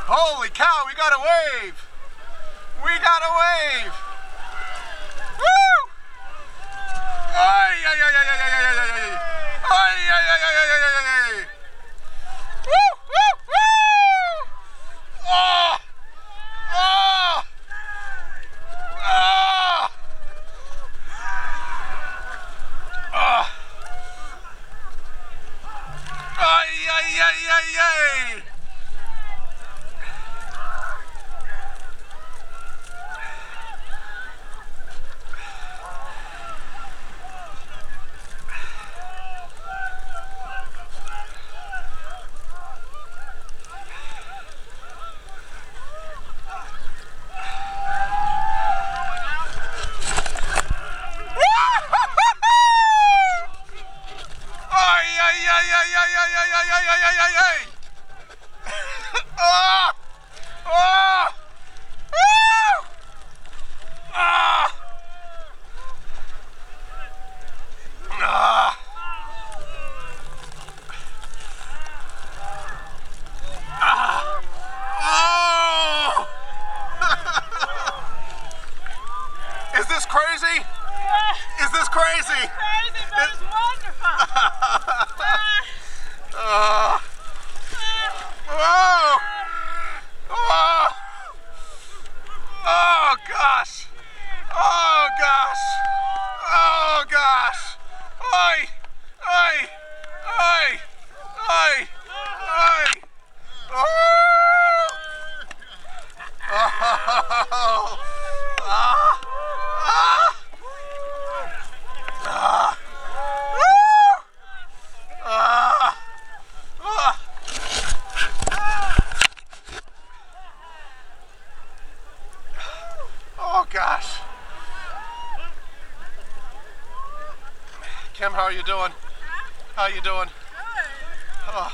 Holy cow, we got a wave! We got a wave! Woo! Ay, ay, ay, ay, ay, ay, ay, ay, ay. Ay, ay, ay, ay, ay, ay, ay, ay. Woo, woo, woo! Oh! Oh! Oh! Oh! Ay, ay, ay, ay, ay! Is this crazy? Yeah. Is this crazy? It's crazy, but it's wonderful. Whoa! Whoa! Oh gosh! Oh gosh! Oh gosh! Oi! Oi! Oi! Oi! Oi! Oh! Oh! Ah! Ah! Ah! Woo! Ah! Ah! Oh gosh. Kim, how are you doing? How are you doing? Good. Oh.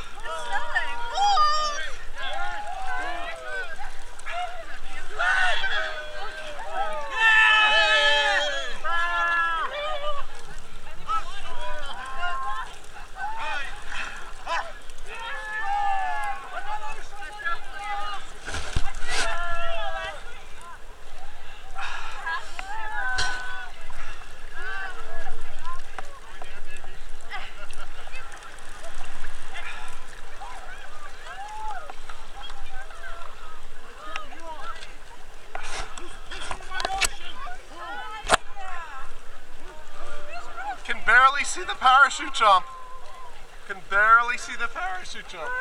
Can barely see the parachute jump. Can barely see the parachute jump.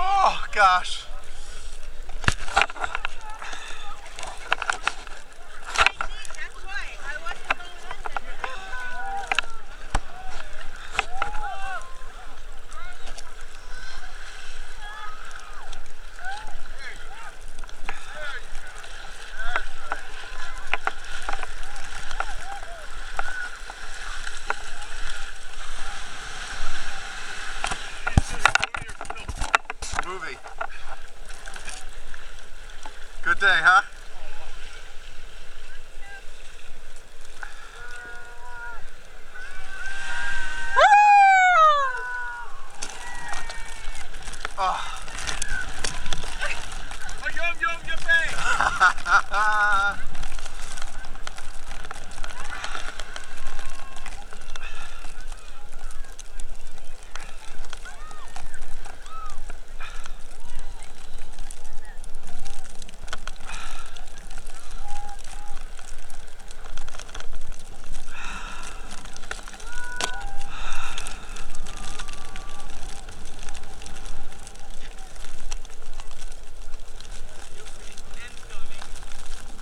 Oh gosh. Movie. Good day, huh? Oh.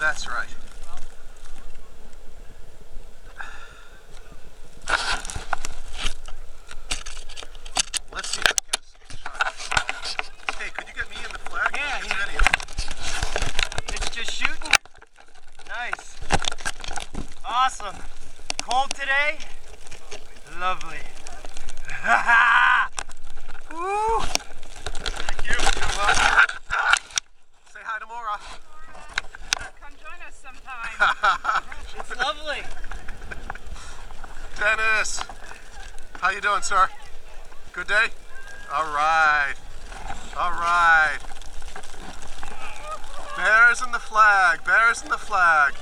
That's right. Let's see if I can get a shot. Hey, could you get me in the flag? Yeah, It's yeah. video. It's just shooting. Nice. Awesome. Cold today? Lovely. Woo! Thank you. Say hi to Maura. Come join us sometime. It's lovely. Dennis, how you doing, sir? Good day? All right. All right. Bears in the flag. Bears in the flag.